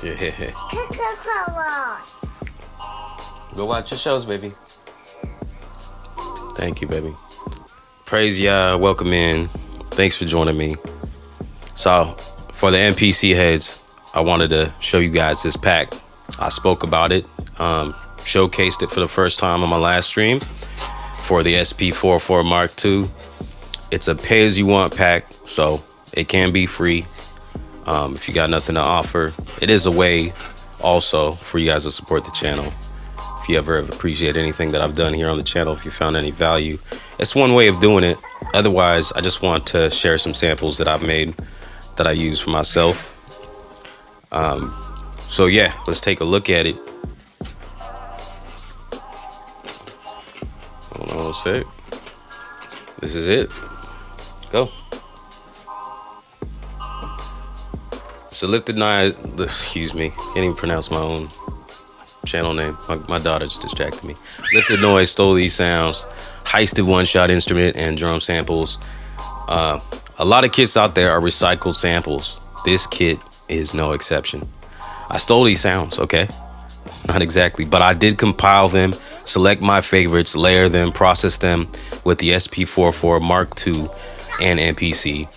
Yeah. Go watch your shows, baby. Thank you, baby. Praise Yah. Welcome in. Thanks for joining me. So, for the MPC heads, I wanted to show you guys this pack. I spoke about it, showcased it for the first time on my last stream for the SP44 Mark II. It's a pay-as-you-want pack, so it can be free if you got nothing to offer. It is a way also for you guys to support the channel. If you ever appreciate anything that I've done here on the channel, if you found any value, it's one way of doing it. Otherwise, I just want to share some samples that I've made that I use for myself. So yeah, let's take a look at it. Hold on a sec. This is it. Go. It's a lifted noise. Excuse me. Can't even pronounce my own channel name. My daughter just distracted me. Lifted Noise stole these sounds. Heisted one-shot instrument and drum samples. A lot of kits out there are recycled samples. This kit is no exception. I stole these sounds, okay? Not exactly, but I did compile them, select my favorites, layer them, process them with the SP44 Mark II and MPC.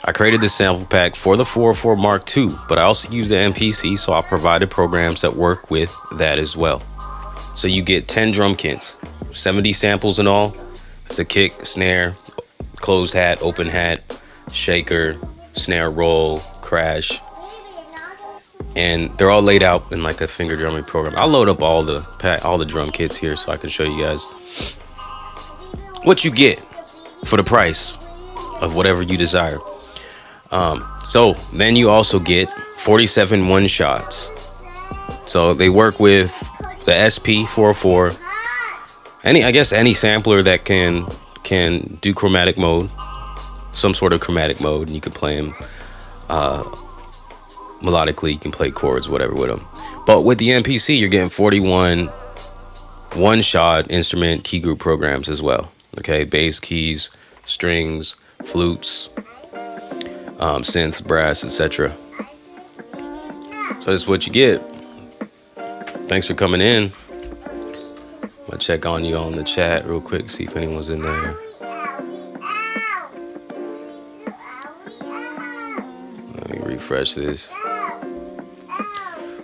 I created this sample pack for the 44 Mark II, but I also use the MPC, so I provided programs that work with that as well. So you get 10 drum kits, 70 samples in all. It's a kick, snare, closed hat, open hat, shaker, snare roll, crash. And they're all laid out in like a finger drumming program. I'll load up all the drum kits here so I can show you guys what you get for the price of whatever you desire. So then you also get 47 one-shots. So they work with the SP44. I guess any sampler that can do chromatic mode, some sort of chromatic mode, and you can play them melodically. You can play chords, whatever with them. But with the MPC, you're getting 41 one-shot instrument key group programs as well. Okay, bass, keys, strings, flutes, synths, brass, etc. So that's what you get. Thanks for coming in. I'm gonna check on you on the chat real quick, see if anyone's in there. Let me refresh this.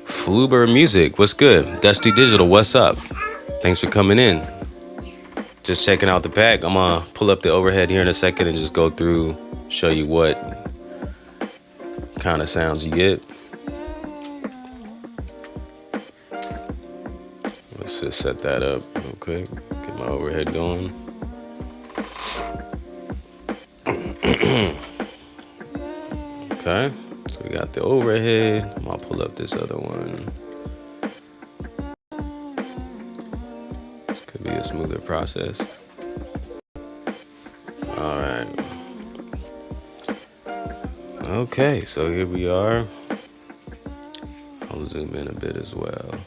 Fluber Music, what's good? Dusty Digital, what's up? Thanks for coming in. Just checking out the pack. I'm gonna pull up the overhead here in a second and just go through, show you what kind of sounds you get. Let's just set that up real quick. Get my overhead going. Okay, so we got the overhead. I'm gonna pull up this other one. This could be a smoother process. All right. Okay, so here we are. I'll zoom in a bit as well.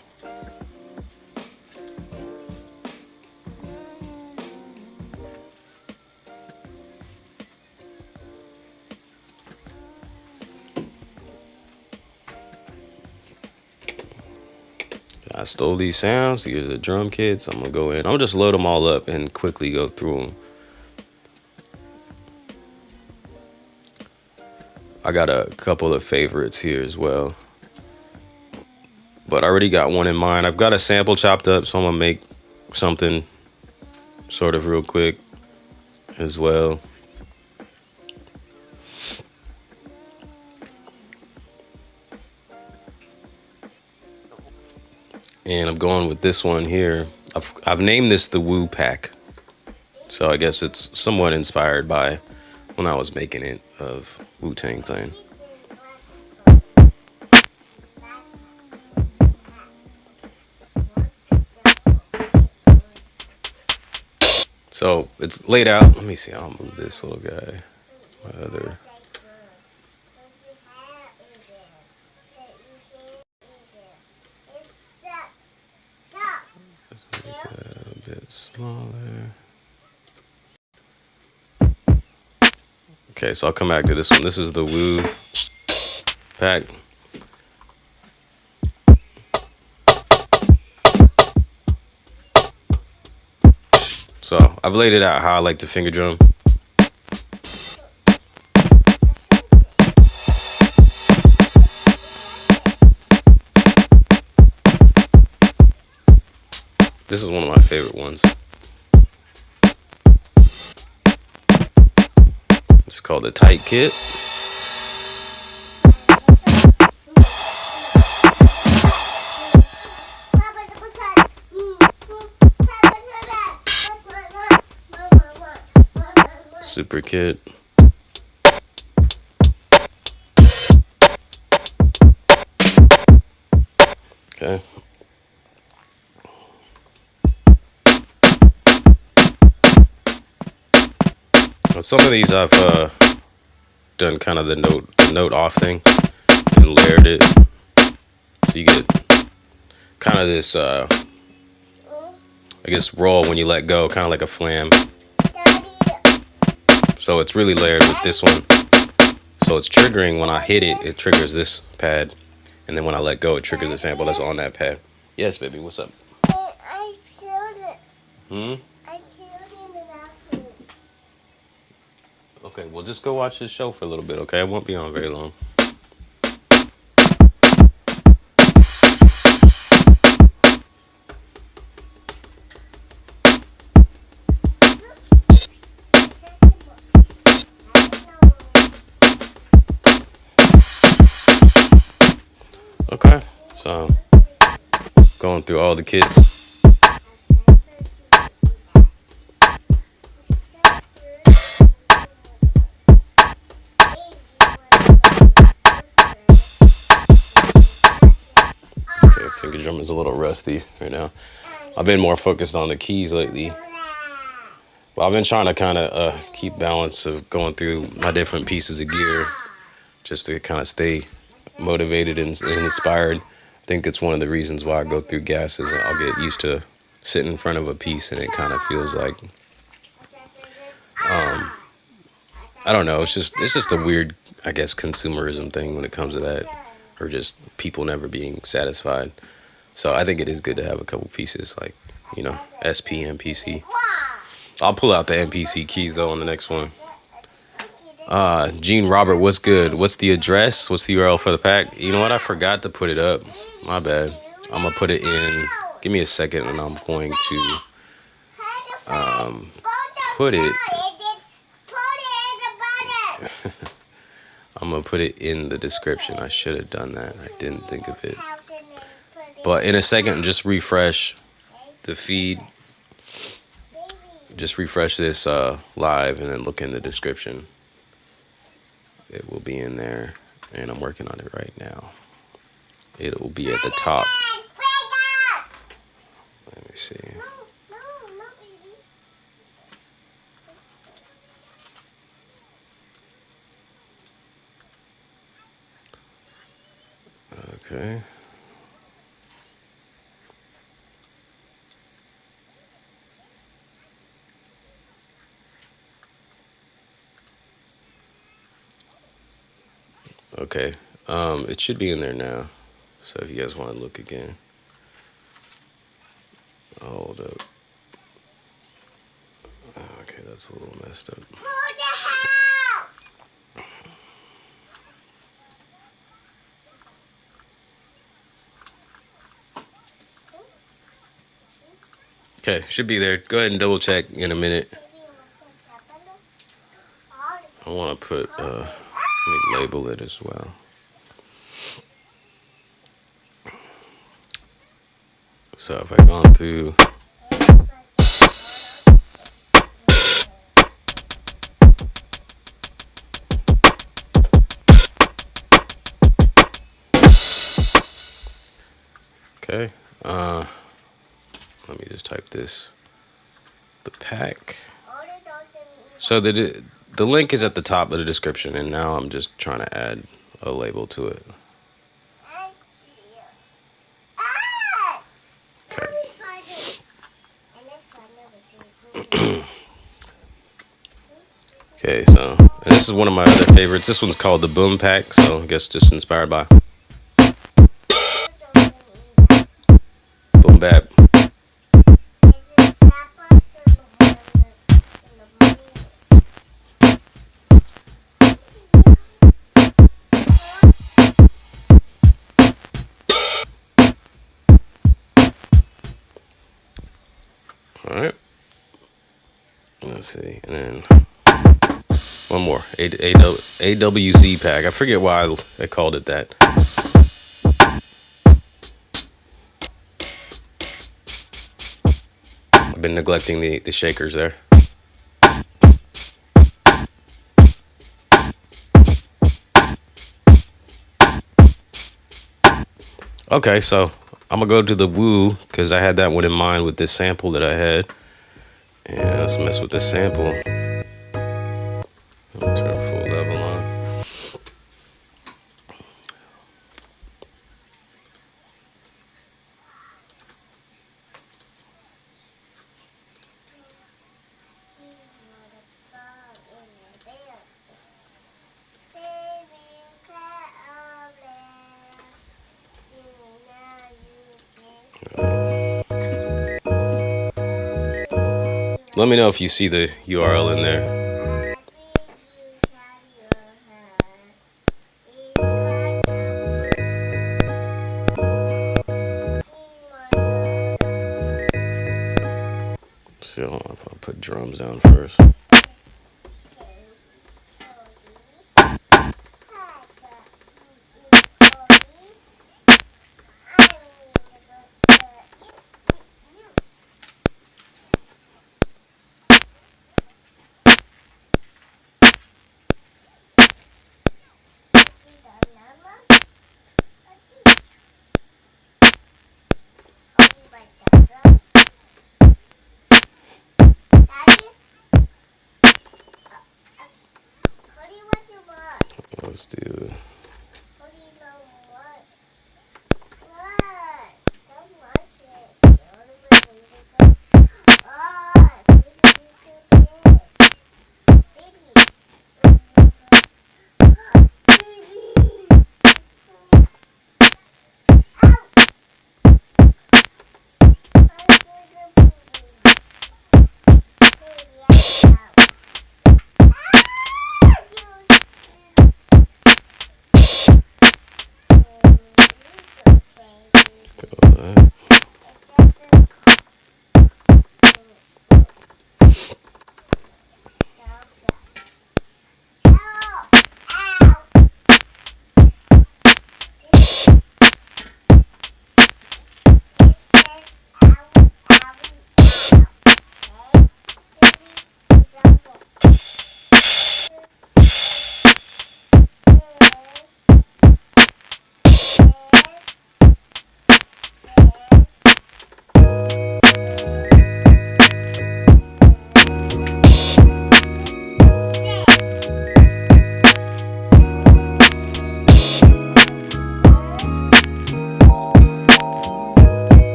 I stole these sounds. These are the drum kits. I'm gonna go in. I'll just load them all up and quickly go through them. I got a couple of favorites here as well, but I already got one in mind. I've got a sample chopped up, so I'm gonna make something sort of real quick as well. And I'm going with this one here. I've named this the Woo Pack. So I guess it's somewhat inspired by when I was making it of Wu-Tang thing. So it's laid out. Let me see. I'll move this little guy. My other. Make that a bit smaller. Okay, so I'll come back to this one. This is the Woo Pack. I've laid it out how I like to finger drum. This is one of my favorite ones. It's called the Tight Kit. Super Kit. Okay. Some of these I've done kind of the note off thing and layered it, so you get kind of this I guess roll when you let go, kind of like a flam. So it's really layered with this one. So it's triggering when I hit it. It triggers this pad, and then when I let go, it triggers the sample that's on that pad. Yes, baby. What's up? I killed it. I killed it in the bathroom. Okay, well, just go watch this show for a little bit, okay? I won't be on very long. Okay, so going through all the kits. Okay, finger drum is a little rusty right now. I've been more focused on the keys lately. Well, I've been trying to kind of keep balance of going through my different pieces of gear just to kind of stay motivated and inspired. I think it's one of the reasons why I go through gas is I'll get used to sitting in front of a piece and it kind of feels like I don't know, it's just a weird, I guess, consumerism thing when it comes to that, or just people never being satisfied. So I think it is good to have a couple pieces like, you know, SP, MPC. I'll pull out the MPC keys though on the next one. Gene Robert, what's good? What's the address? What's the URL for the pack? You know what? I forgot to put it up. My bad. I'm gonna put it in. Give me a second, and I'm going to put it. I'm gonna put it in the description. I should have done that. I didn't think of it. But in a second, just refresh the feed. Just refresh this live, and then look in the description. It will be in there, and I'm working on it right now. It will be at the top. Let me see. Okay. Okay, it should be in there now. So if you guys want to look again, hold up. Okay, that's a little messed up. Okay, should be there. Go ahead and double check in a minute. I want to put, let me label it as well. So if I go through, okay, let me just type this, the pack. So the link is at the top of the description, and now I'm just trying to add a label to it. Okay, so this is one of my other favorites. This one's called the Boom Pack, so I guess just inspired by Boom Bap. Let's see, and then one more AWZ pack. I forget why I called it that. I've been neglecting the shakers there. Okay, so I'm gonna go to the woo because I had that one in mind with this sample that I had. And let's mess with this sample. I'll turn full level on. Let me know if you see the URL in there. So I'll put drums down first. Let's do.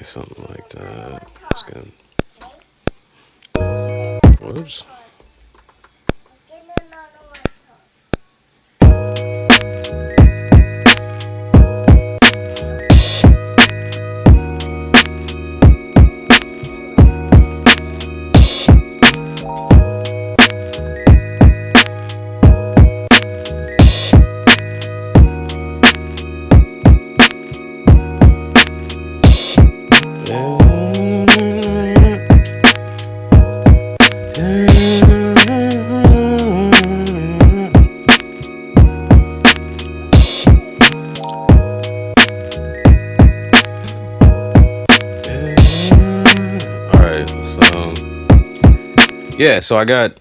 Something like that. That's good. Whoops. Yeah, so I got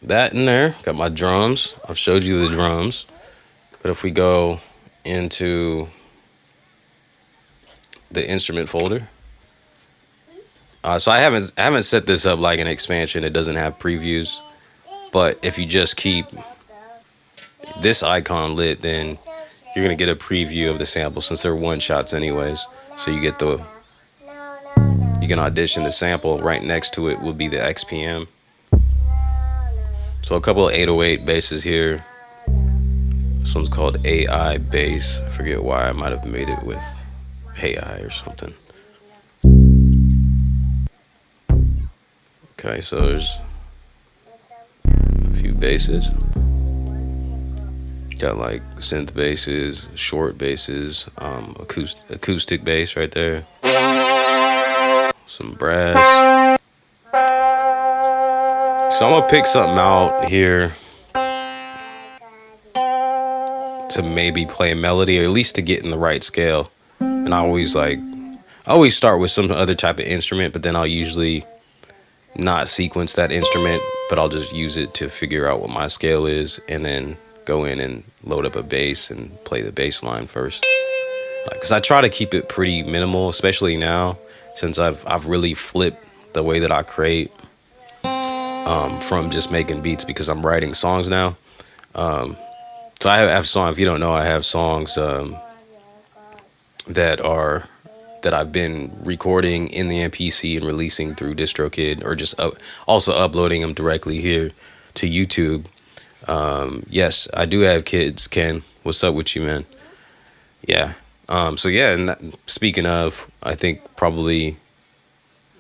that in there. Got my drums. I've showed you the drums. But if we go into the instrument folder. So I haven't set this up like an expansion. It doesn't have previews. But if you just keep this icon lit, then you're going to get a preview of the sample since they're one shots anyways. So you get can audition the sample. Right next to it will be the XPM. So a couple of 808 basses here. This one's called AI bass. I forget why. I might have made it with AI or something. Okay, so there's a few basses. Got like synth basses, short basses, acoustic bass right there. Some brass. So I'm gonna pick something out here to maybe play a melody, or at least to get in the right scale. And I always start with some other type of instrument, but then I'll usually not sequence that instrument, but I'll just use it to figure out what my scale is, and then go in and load up a bass and play the bass line first. Because I try to keep it pretty minimal, especially now since I've really flipped the way that I create, from just making beats, because I'm writing songs now. So I have songs. If you don't know, I have songs that I've been recording in the MPC and releasing through DistroKid, or just also uploading them directly here to YouTube. Yes, I do have kids. Ken, what's up with you, man? Yeah. So yeah, and speaking of, I think probably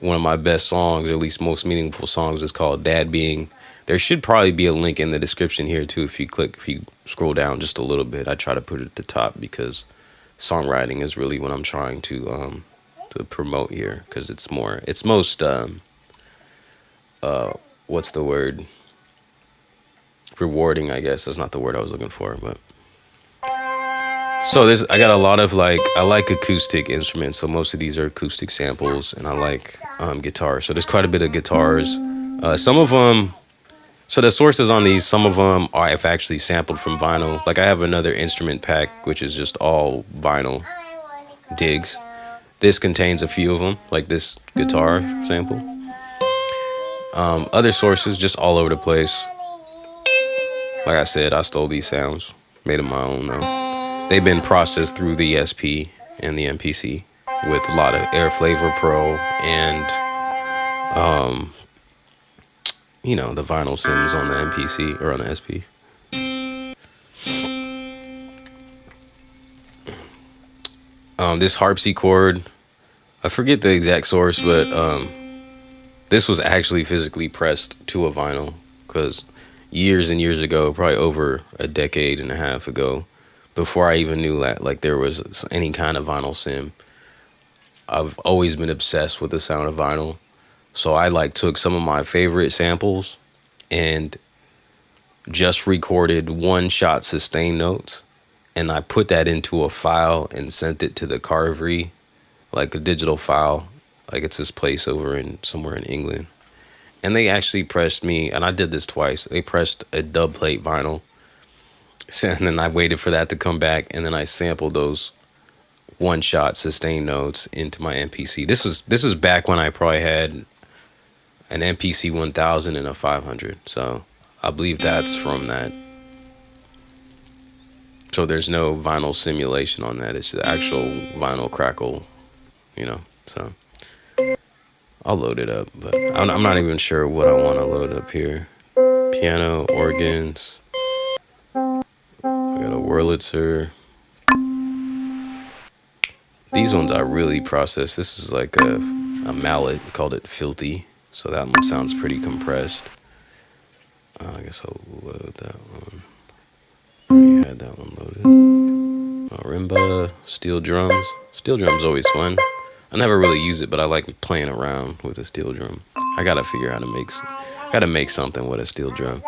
one of my best songs, or at least most meaningful songs, is called Dad Being. There should probably be a link in the description here too. If you scroll down just a little bit, I try to put it at the top, because songwriting is really what I'm trying to promote here, because it's most what's the word? Rewarding, I guess. That's not the word I was looking for, but so I got a lot of I like acoustic instruments, so most of these are acoustic samples, and I like guitars. So there's quite a bit of guitars. Some of them, so the sources on these, some of them I've actually sampled from vinyl. Like I have another instrument pack, which is just all vinyl digs. This contains a few of them, like this guitar sample. Other sources, just all over the place. Like I said, I stole these sounds, made them my own though. They've been processed through the SP and the MPC with a lot of Air Flavor Pro and, the vinyl sims on the MPC or on the SP. This harpsichord, I forget the exact source, but this was actually physically pressed to a vinyl, because years and years ago, probably over a decade and a half ago, before I even knew that there was any kind of vinyl sim, I've always been obsessed with the sound of vinyl. So I took some of my favorite samples and just recorded one-shot sustain notes, and I put that into a file and sent it to the Carvery, like a digital file. It's this place over somewhere in England. And they actually pressed me, and I did this twice. They pressed a dub plate vinyl. And then I waited for that to come back, and then I sampled those one-shot sustain notes into my MPC. This was back when I probably had an MPC 1000 and a 500. So I believe that's from that. So there's no vinyl simulation on that. It's the actual vinyl crackle, so I'll load it up, but I'm not even sure what I want to load up here. Piano, organs. I got a Wurlitzer. These ones I really processed. This is like a mallet, called it Filthy. So that one sounds pretty compressed. I guess I'll load that one. Already had that one loaded. Marimba, steel drums. Steel drums always fun. I never really use it, but I like playing around with a steel drum. I gotta figure out how to make something with a steel drum.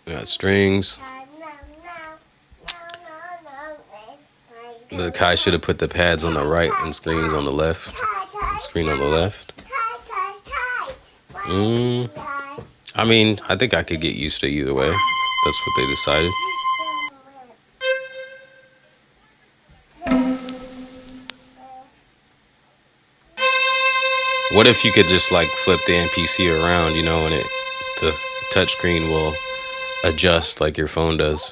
Got strings. The Kai should have put the pads on the right and screens on the left. Screen on the left. I mean, I think I could get used to either way. That's what they decided. What if you could just flip the MPC around, and the touchscreen will adjust like your phone does?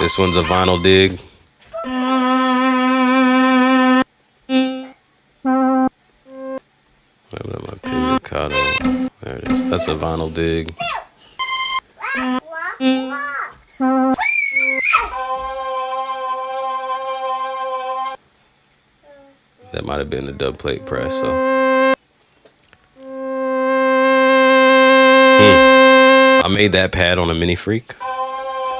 This one's a vinyl dig. Where am I? Pizzicato. There it is. That's a vinyl dig. That might have been a dub plate press. So I made that pad on a Mini Freak.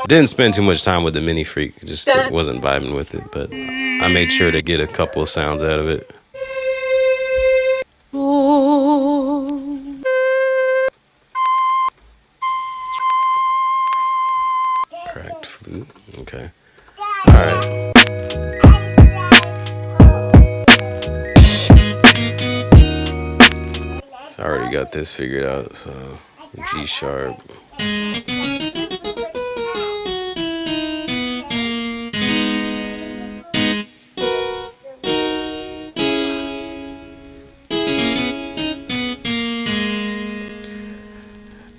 Didn't spend too much time with the Mini Freak. Just wasn't vibing with it. But I made sure to get a couple of sounds out of it. Cracked flute. Okay. All right. So I already got this figured out. So G sharp.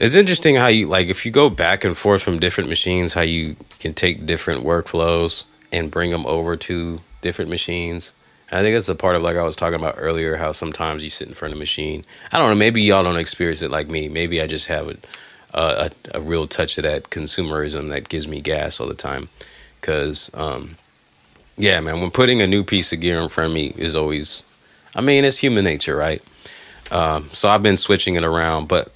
It's interesting how you, like, if you go back and forth from different machines, how you can take different workflows and bring them over to different machines. I think that's a part of, like I was talking about earlier, how sometimes you sit in front of a machine. I don't know, maybe y'all don't experience it like me. Maybe I just have a real touch of that consumerism that gives me gas all the time. Because, yeah, man, when putting a new piece of gear in front of me is always, I mean, it's human nature, right? So I've been switching it around, but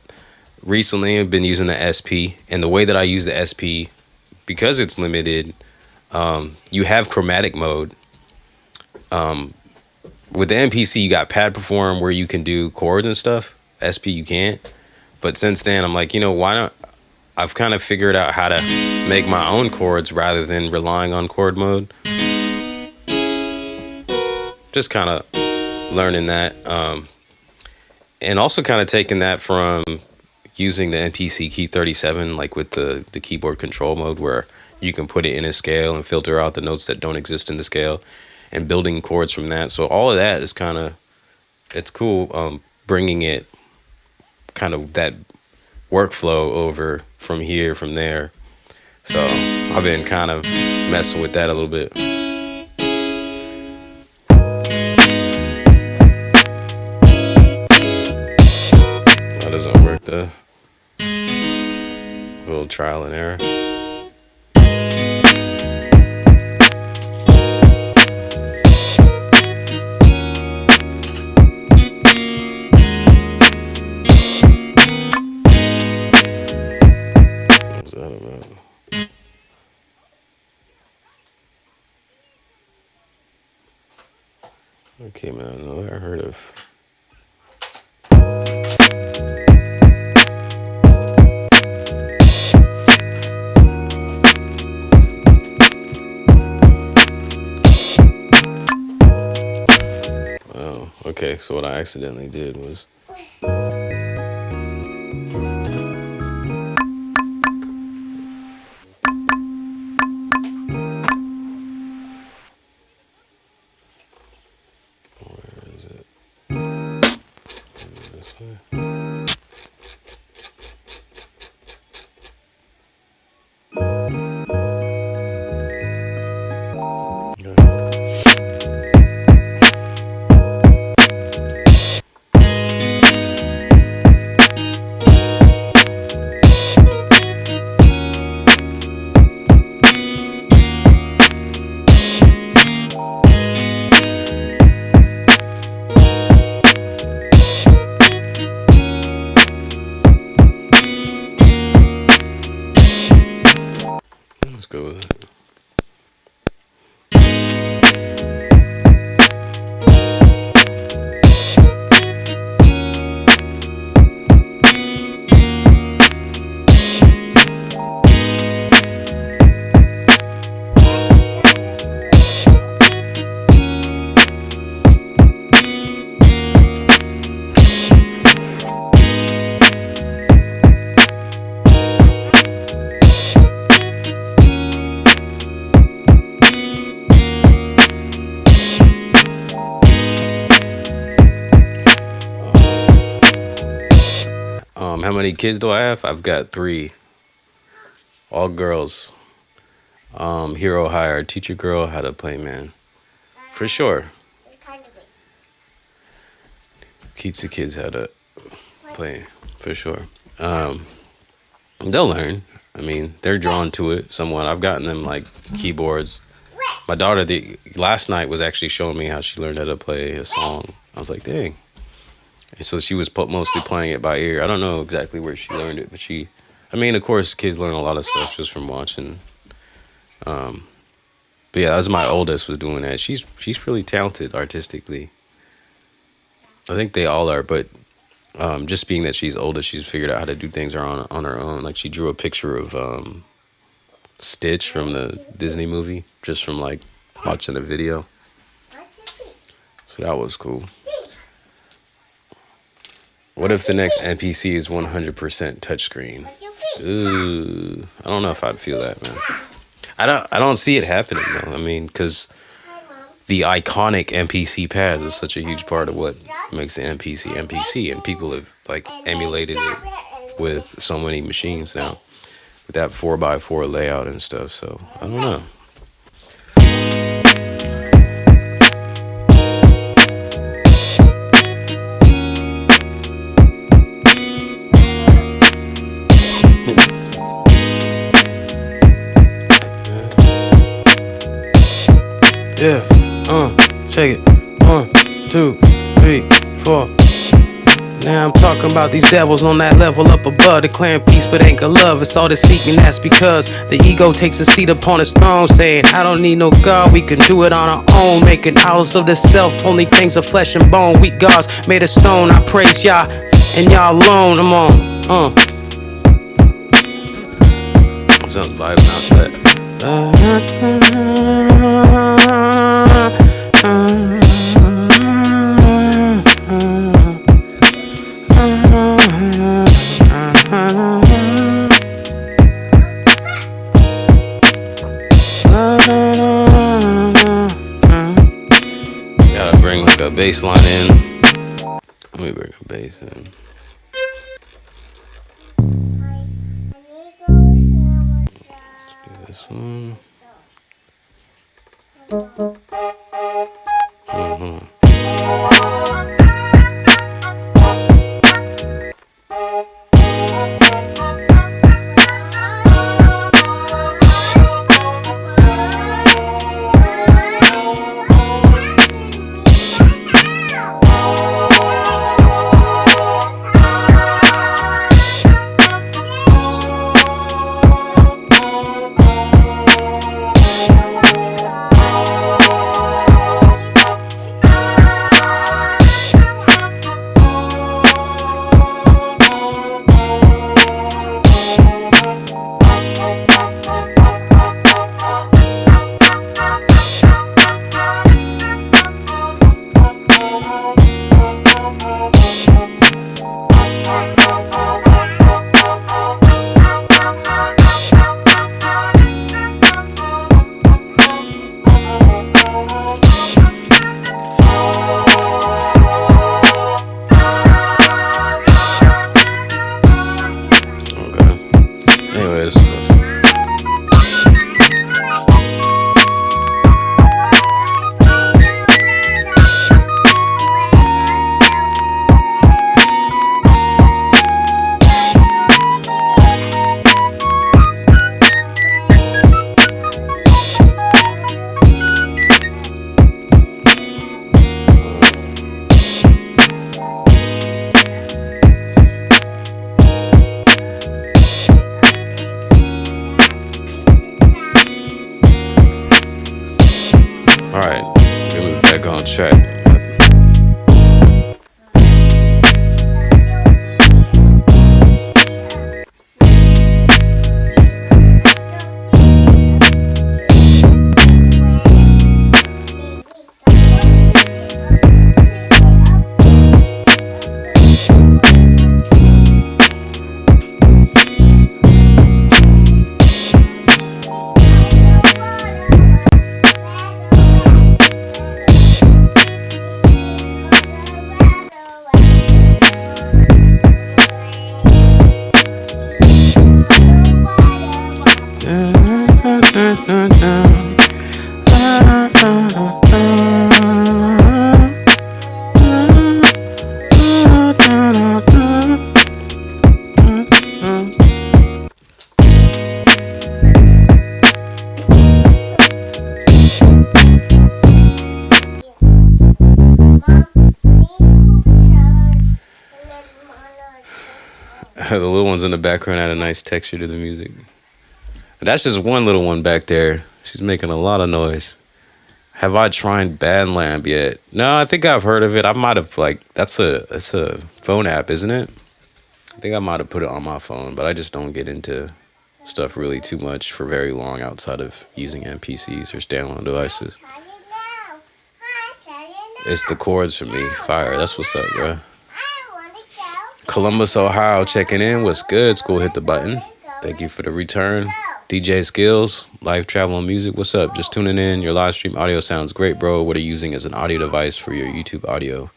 recently I've been using the SP, and the way that I use the SP, because it's limited, you have chromatic mode. With the MPC, you got pad perform where you can do chords and stuff. SP you can't. But since then, I'm like, why not? I've kind of figured out how to make my own chords rather than relying on chord mode. Just kind of learning that, and also kind of taking that from using the MPC key 37, like with the keyboard control mode, where you can put it in a scale and filter out the notes that don't exist in the scale, and building chords from that. So all of that is kind of, it's cool, bringing it kind of that workflow over from here, from there. So I've been kind of messing with that a little bit. That doesn't work though. A little trial and error. Okay, man, I know I heard of. Oh, okay, so what I accidentally did was. Let's go with it. How many kids do I have? I've got 3, all girls. Hero Hire, teach your girl how to play, man. For sure. Teach the kids how to play, for sure. They'll learn. I mean, they're drawn to it somewhat. I've gotten them like keyboards. My daughter, last night was actually showing me how she learned how to play a song. I was like, dang. And so she was mostly playing it by ear. I don't know exactly where she learned it, but I mean, of course, kids learn a lot of stuff just from watching. But yeah, as my oldest was doing that. She's really talented artistically. I think they all are, but just being that she's older, she's figured out how to do things on her own. Like she drew a picture of Stitch from the Disney movie, just from like watching a video. So that was cool. What if the next NPC is 100% touchscreen? Ooh, I don't know if I'd feel that, man. I don't see it happening though. I mean, because the iconic NPC pads is such a huge part of what makes the NPC, and people have like emulated it with so many machines now, with that 4x4 layout and stuff. So I don't know. Yeah, check it. 1, 2, 3, 4. Now I'm talking about these devils on that level up above, declaring peace but ain't got love. It's all the seeking, that's because the ego takes a seat upon its throne, saying, I don't need no God, we can do it on our own. Making idols of the self, only things of flesh and bone. Weak gods made of stone, I praise y'all, and y'all alone. I'm on, Something vibing out that. Gotta bring like a bass line in. Let me bring a bass in. Let's do this one. The little ones in the background add a nice texture to the music. That's just one little one back there. She's making a lot of noise. Have I tried Bandlamp yet? No, I think I've heard of it. I might have that's a phone app, isn't it? I think I might have put it on my phone, but I just don't get into stuff really too much for very long outside of using MPCs or standalone devices. It's the chords for me. Fire. That's what's up, bro. Columbus, Ohio, checking in. What's good? School hit the button. Thank you for the return. DJ Skills, live travel and music. What's up? Just tuning in. Your live stream audio sounds great, bro. What are you using as an audio device for your YouTube audio?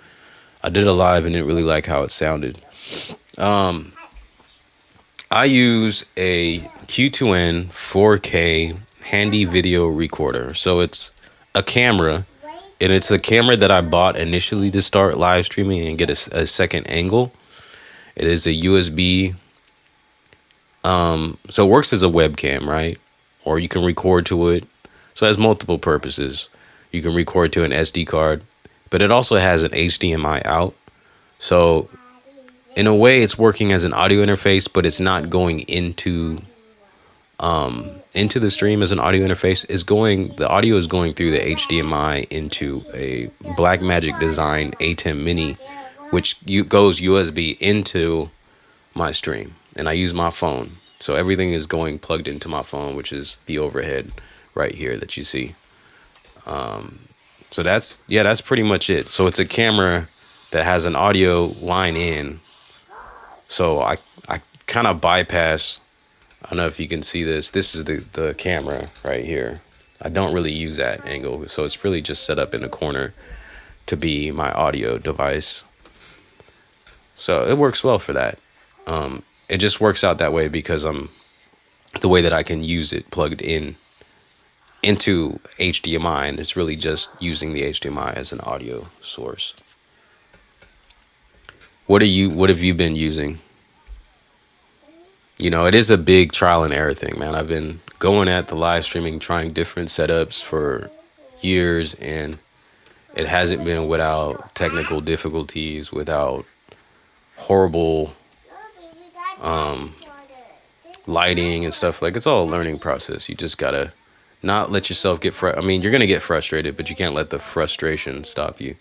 I did a live and didn't really like how it sounded. I use a Q2N 4K handy video recorder. So it's a camera, and it's a camera that I bought initially to start live streaming and get a second angle. It is a USB. So it works as a webcam, right? Or you can record to it. So it has multiple purposes. You can record to an SD card, but it also has an HDMI out. So in a way, it's working as an audio interface, but it's not going into the stream as an audio interface. The audio is going through the HDMI into a Blackmagic Design A10 Mini, which goes USB into my stream, and I use my phone. So everything is going plugged into my phone, which is the overhead right here that you see. So that's pretty much it. So it's a camera that has an audio line in. So I kind of bypass, I don't know if you can see this. This is the camera right here. I don't really use that angle. So it's really just set up in the corner to be my audio device. So it works well for that. It just works out that way because the way that I can use it plugged in into HDMI, and it's really just using the HDMI as an audio source. What have you been using? You know, it is a big trial and error thing, man. I've been going at the live streaming, trying different setups for years, and it hasn't been without technical difficulties, without horrible lighting and stuff. Like, it's all a learning process. You just gotta not let yourself get I mean, you're gonna get frustrated, but you can't let the frustration stop you.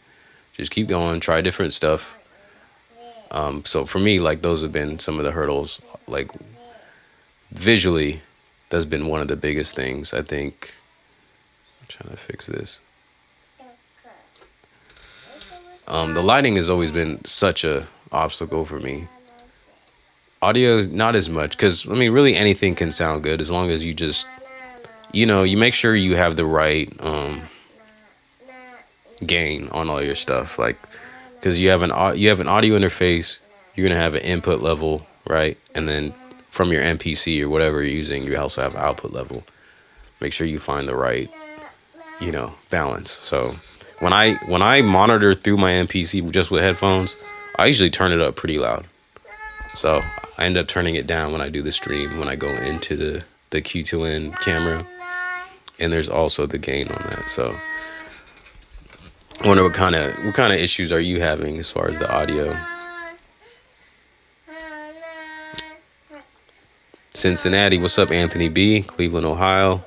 Just keep going, try different stuff. So for me, like, those have been some of the hurdles. Like, visually, that's been one of the biggest things, I think. I'm trying to fix this. The lighting has always been such a obstacle for me. Audio, not as much, because, I mean, really anything can sound good as long as you just, you know, you make sure you have the right gain on all your stuff. Like, because you have an audio interface, you're going to have an input level, right? And then from your MPC or whatever you're using, you also have an output level. Make sure you find the right, you know, balance. So when I monitor through my MPC just with headphones, I usually turn it up pretty loud. So I end up turning it down when I do the stream, when I go into the Q2N camera. And there's also the gain on that. So I wonder what kind of issues are you having as far as the audio? Cincinnati, what's up, Anthony B? Cleveland, Ohio.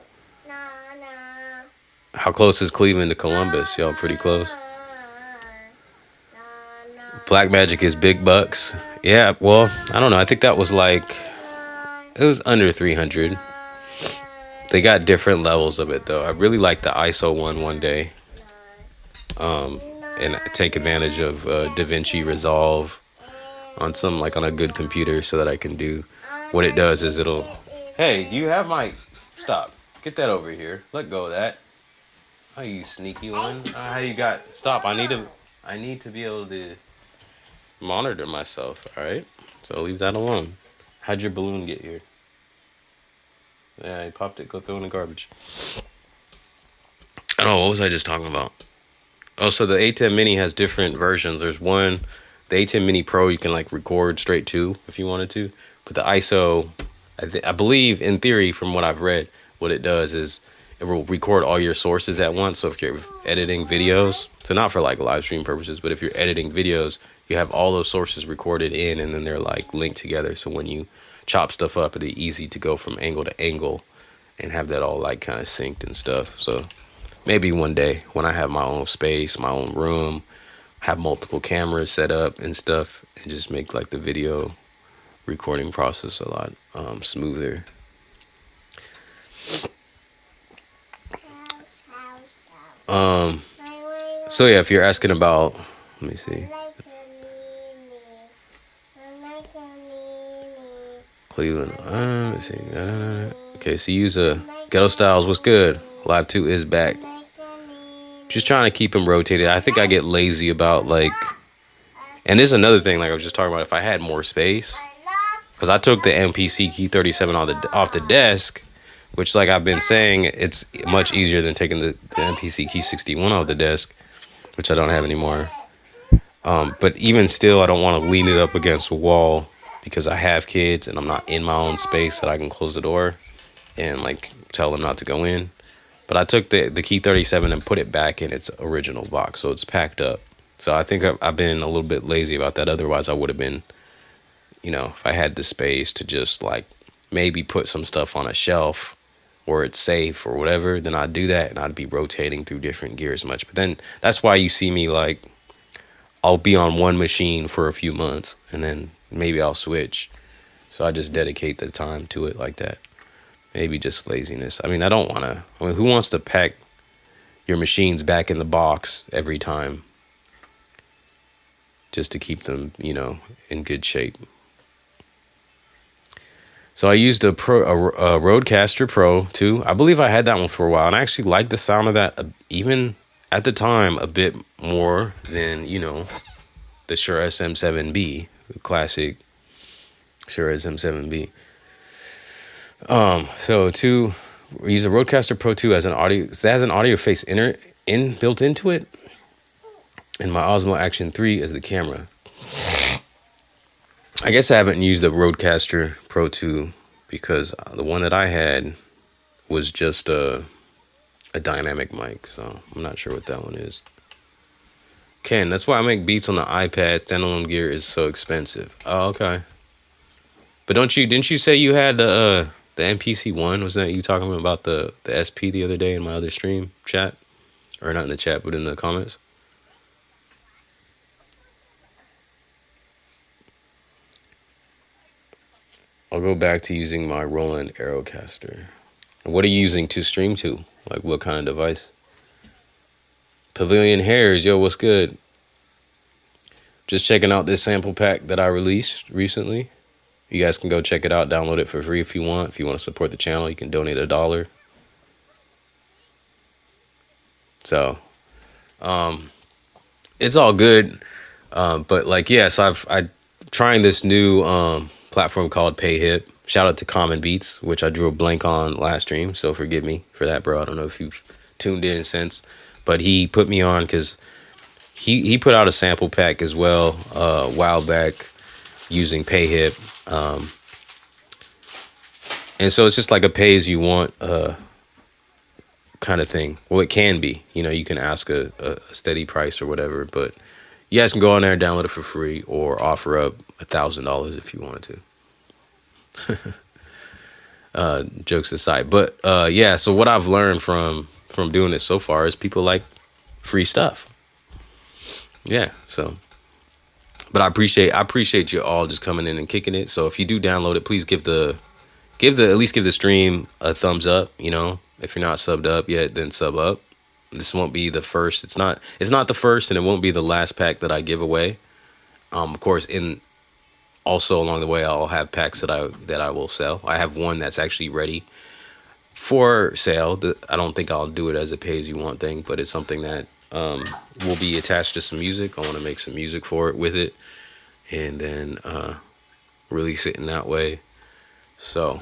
How close is Cleveland to Columbus? Y'all pretty close. Blackmagic is big bucks. Yeah, well, I don't know. I think that was it was under 300. They got different levels of it, though. I really like the ISO one day. And take advantage of DaVinci Resolve on on a good computer so that I can do what it does is it'll, hey, do you have my, stop, get that over here, let go of that. Oh, you sneaky one. How you got, stop, I need to be able to monitor myself, all right? So leave that alone. How'd your balloon get here? Yeah, I popped it, go throw it in the garbage. I don't know, what was I just talking about? Oh, so the A10 Mini has different versions. There's one, the A10 Mini Pro, you can record straight to if you wanted to. But the ISO, I believe, in theory, from what I've read, what it does is it will record all your sources at once. So if you're editing videos, so not for live stream purposes, but if you're editing videos, you have all those sources recorded in, and then they're like linked together. So when you chop stuff up, it'll be easy to go from angle to angle and have that all like kind of synced and stuff. So maybe one day when I have my own space, my own room, have multiple cameras set up and stuff, and just make like the video recording process a lot smoother. So yeah, if you're asking about, let me see, Cleveland. Let's see. Okay, so use a Ghetto Styles. What's good? Live 2 is back. Just trying to keep them rotated. I think I get lazy about like, and this is another thing. Like I was just talking about, if I had more space, because I took the MPC Key 37 off the desk, which like I've been saying, it's much easier than taking the MPC Key 61 off the desk, which I don't have anymore. But even still, I don't want to lean it up against a wall because I have kids and I'm not in my own space that I can close the door and like tell them not to go in. But I took the Key 37 and put it back in its original box, so it's packed up. So I think I've been a little bit lazy about that. Otherwise, I would have been, you know, if I had the space to just like maybe put some stuff on a shelf where it's safe or whatever, then I'd do that and I'd be rotating through different gears much. But then that's why you see me like, I'll be on one machine for a few months and then maybe I'll switch. So I just dedicate the time to it like that. Maybe just laziness. I mean, I don't want to. I mean, who wants to pack your machines back in the box every time just to keep them, you know, in good shape? So I used a Rodecaster Pro 2. I believe I had that one for a while, and I actually liked the sound of that even at the time a bit more than, you know, the Shure SM7B, the classic Shure SM7B. So we use a Rodecaster Pro 2 as an audio. That has an audio face built into it, and my Osmo Action 3 as the camera. I guess I haven't used the Rodecaster Pro 2 because the one that I had was just a dynamic mic, so I'm not sure what that one is. Ken, that's why I make beats on the iPad. Standalone gear is so expensive. Oh, okay. But didn't you say you had the MPC one? Was that you talking about the SP the other day in my other stream chat? Or not in the chat, but in the comments? I'll go back to using my Roland Aerocaster. What are you using to stream to? Like what kind of device? Pavilion Hairs, yo, what's good? Just checking out this sample pack that I released recently. You guys can go check it out, download it for free if you want. If you want to support the channel, you can donate $1. So, it's all good. But like, yes, I'm trying this new platform called PayHip. Shout out to Common Beats, which I drew a blank on last stream. So forgive me for that, bro. I don't know if you've tuned in since, but he put me on because he put out a sample pack as well a while back using PayHip. And so it's just like a pay as you want kind of thing. Well, it can be, you know, you can ask a steady price or whatever, but you guys can go on there and download it for free or offer up $1,000 if you wanted to. Jokes aside, but yeah, so what I've learned from doing this so far is people like free stuff. Yeah, so but I appreciate you all just coming in and kicking it. So if you do download it, please at least give the stream a thumbs up, you know. If you're not subbed up yet, then sub up. This won't be the first. It's not the first, and it won't be the last pack that I give away. Of course, also along the way, I'll have packs that I will sell. I have one that's actually ready for sale. I don't think I'll do it as a pay-as-you-want thing, but it's something that will be attached to some music. I want to make some music for it with it, and then release it in that way. So,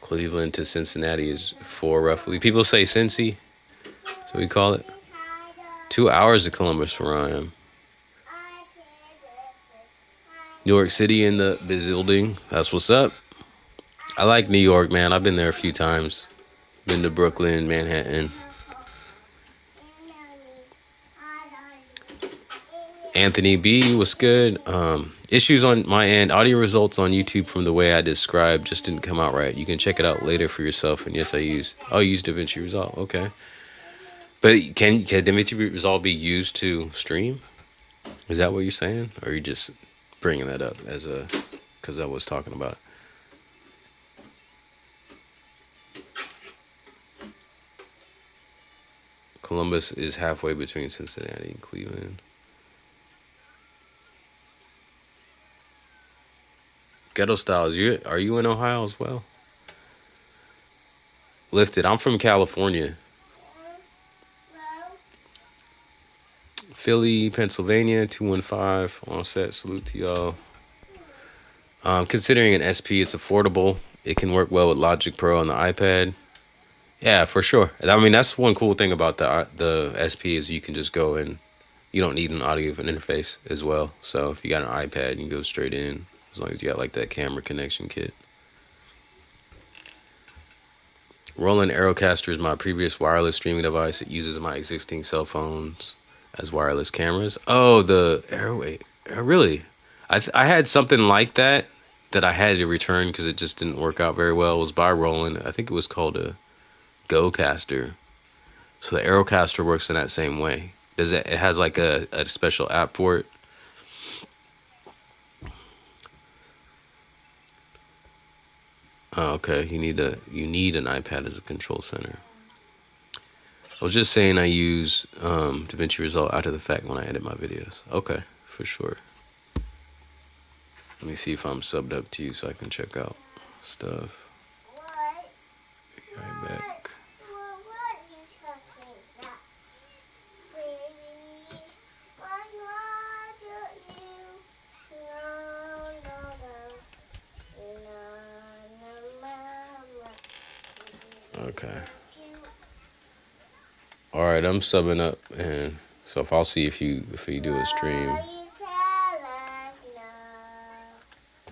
Cleveland to Cincinnati is 4 roughly. People say Cincy, so we call it. 2 hours to Columbus from where I am. New York City in the building. That's what's up. I like New York, man. I've been there a few times. Been to Brooklyn, Manhattan. Anthony B was good. Issues on my end. Audio results on YouTube from the way I described just didn't come out right. You can check it out later for yourself. And yes, I use DaVinci Resolve. Okay, but can DaVinci Resolve be used to stream? Is that what you're saying, or are you just bringing that up as a because I was talking about it? Columbus is halfway between Cincinnati and Cleveland. Ghetto Styles, are you in Ohio as well? Lifted. I'm from California. Philly, Pennsylvania, 215 on set. Salute to y'all. Considering an SP, it's affordable. It can work well with Logic Pro on the iPad. Yeah, for sure. I mean, that's one cool thing about the SP is you can just go and you don't need an audio interface as well. So if you got an iPad, you can go straight in as long as you got like that camera connection kit. Roland Aerocaster is my previous wireless streaming device. It uses my existing cell phones as wireless cameras. Oh, the Airway. Really? I had something like that I had to return because it just didn't work out very well. It was by Roland. I think it was called a GoCaster. So the Aerocaster works in that same way. It has like a special app for it. Oh, okay. You need an iPad as a control center. I was just saying I use DaVinci Resolve after the fact when I edit my videos. Okay, for sure. Let me see if I'm subbed up to you so I can check out stuff. What? Be right back. What are you talking about, baby? What do you? No. Okay. All right, I'm subbing up, and so if I'll see if you do a stream,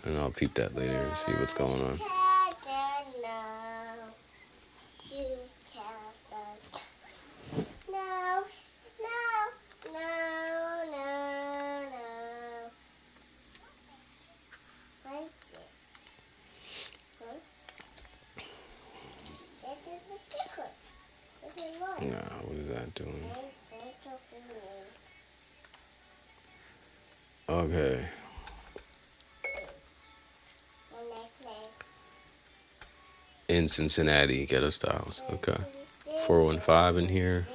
and I'll peep that later and see what's going on. Nah, what is that doing? Okay. In Cincinnati, Ghetto Styles. Okay. 415 in here.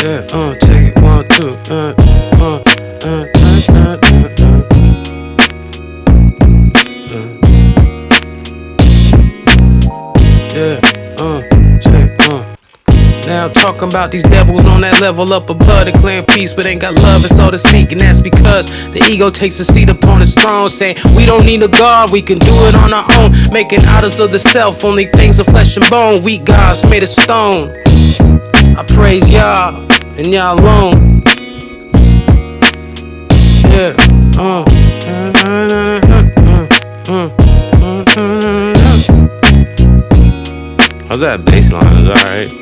Yeah, take it 1, 2, yeah, check, Now talking about these devils on that level up above, declaring peace but ain't got love, it's all to seek. And that's because the ego takes a seat upon his throne, saying we don't need a God, we can do it on our own. Making idols of the self, only things of flesh and bone. Weak gods made of stone. I praise y'all and y'all alone. Yeah, how's that bass line? Is that alright?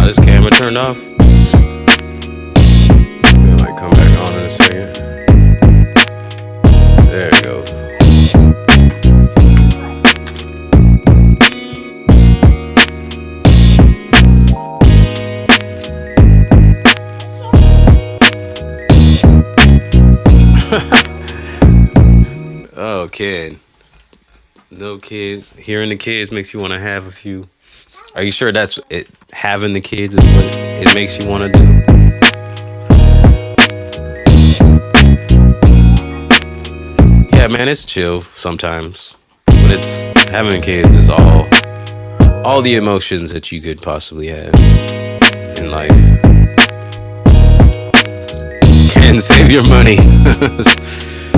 This camera turned off. It might come back on in a second. There it goes. Oh, kid. No kids. Hearing the kids makes you want to have a few. Are you sure that's it? Having the kids is what it makes you want to do? Yeah, man, it's chill sometimes, but it's having kids is all the emotions that you could possibly have in life. Can save your money.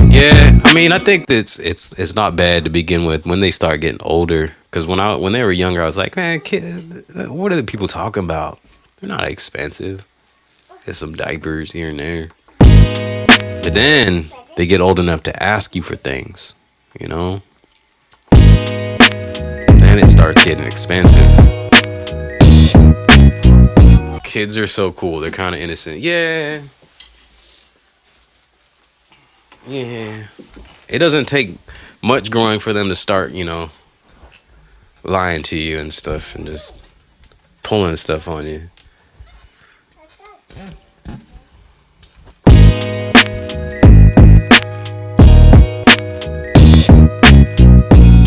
Yeah, I mean, I think that it's not bad to begin with when they start getting older. Because when they were younger, I was like, man, kid, what are the people talking about? They're not expensive. Get some diapers here and there. But then they get old enough to ask you for things, you know? Then it starts getting expensive. Kids are so cool. They're kind of innocent. Yeah. It doesn't take much growing for them to start, you know, lying to you and stuff and just pulling stuff on you.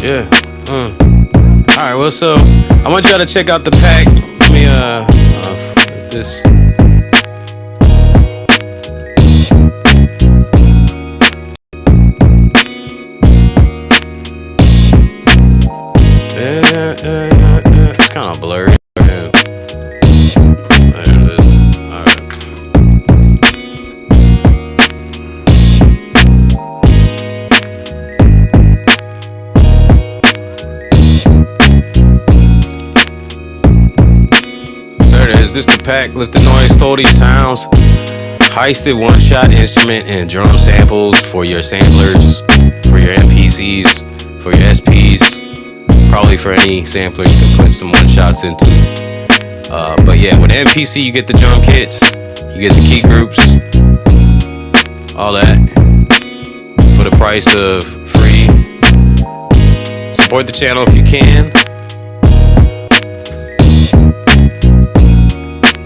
Yeah. Alright, well, so I want y'all to check out the pack. Let me this. It's kind of blurry. There it is. Alright. Is this the pack? Lifted noise, stole these sounds. Heisted one-shot instrument and drum samples for your samplers, for your MPCs, for your SPs, probably for any sampler you can put some one-shots into. But yeah, with MPC you get the drum kits, you get the key groups, all that for the price of free. Support the channel if you can.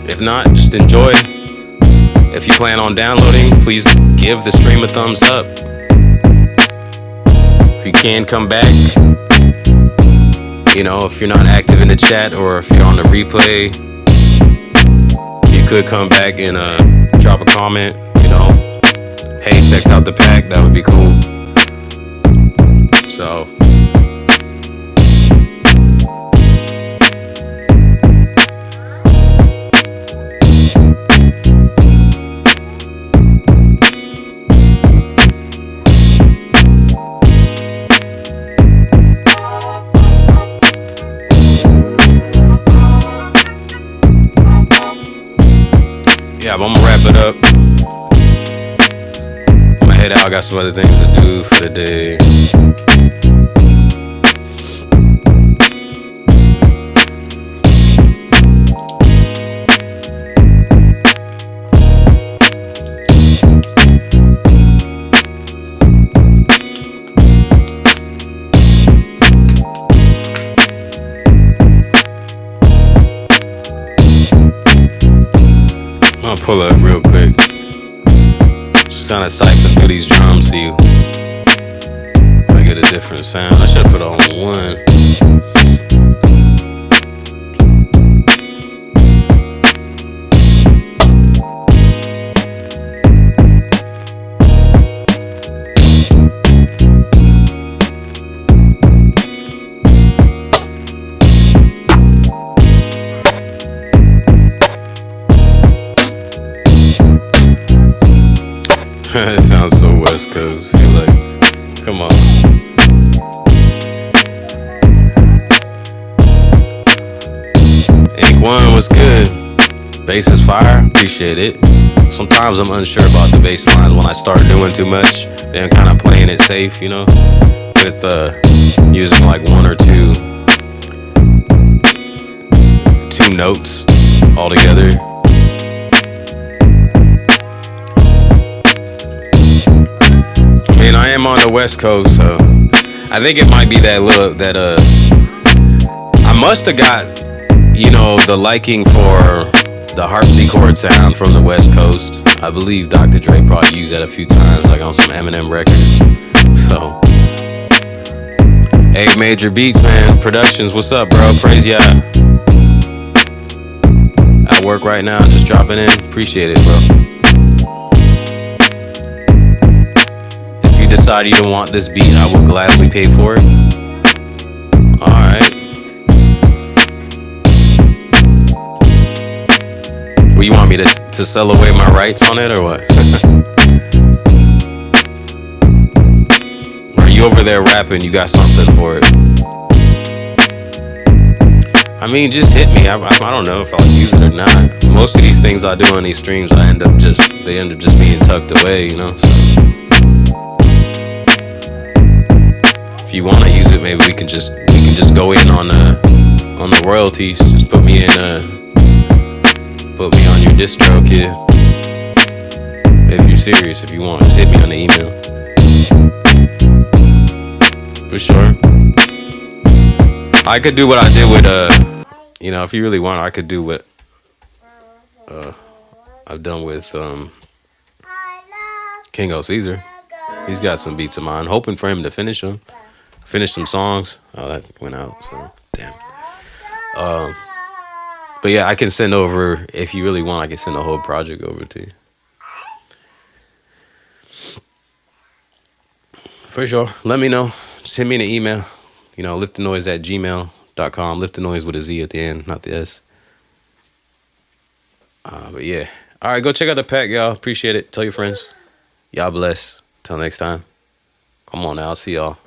If not, just enjoy. If you plan on downloading, please give the stream a thumbs up. If you can, come back. You know, if you're not active in the chat or if you're on the replay, you could come back and drop a comment. You know, hey, checked out the pack. That would be cool. So. Yeah, but I'm gonna wrap it up. I'm gonna head out. I got some other things to do for the day. I'll pull up real quick. Just kind of siphon through these drums, see if I get a different sound. I should put on one. It sounds so West Coast. Feel like, come on. Ink One was good. Bass is fire. Appreciate it. Sometimes I'm unsure about the bass lines when I start doing too much. Then I'm kind of playing it safe, you know, with using like one or two notes all together. I am on the West Coast, so I think it might be that little that I must have got, you know, the liking for the harpsichord sound from the West Coast. I believe Dr. Dre probably used that a few times, like on some Eminem records. So, hey, Major Beats, man, Productions, what's up, bro? Praise ya. At work right now, just dropping in. Appreciate it, bro. Decide you don't want this beat, I will gladly pay for it. Alright. Well, you want me to sell away my rights on it or what? Are you over there rapping? You got something for it? I mean, just hit me. I don't know if I'll use it or not. Most of these things I do on these streams, they end up just being tucked away, you know? So. if you want to use it, maybe we can just go in on the royalties. Just put me on your distro, kid. If you're serious, if you want, just hit me on the email. For sure. I could do what I did with if you really want, I could do what I've done with King O Caesar. He's got some beats of mine. Hoping for him to finish them. Finish some songs. Oh, that went out, so damn. But yeah, I can send over, if you really want, I can send the whole project over to you. For sure. Let me know. Send me an email. liftthenoise@gmail.com. Lift the noise with a Z at the end, not the S. But yeah. All right, go check out the pack, y'all. Appreciate it. Tell your friends. Y'all bless. Till next time. Come on now. I'll see y'all.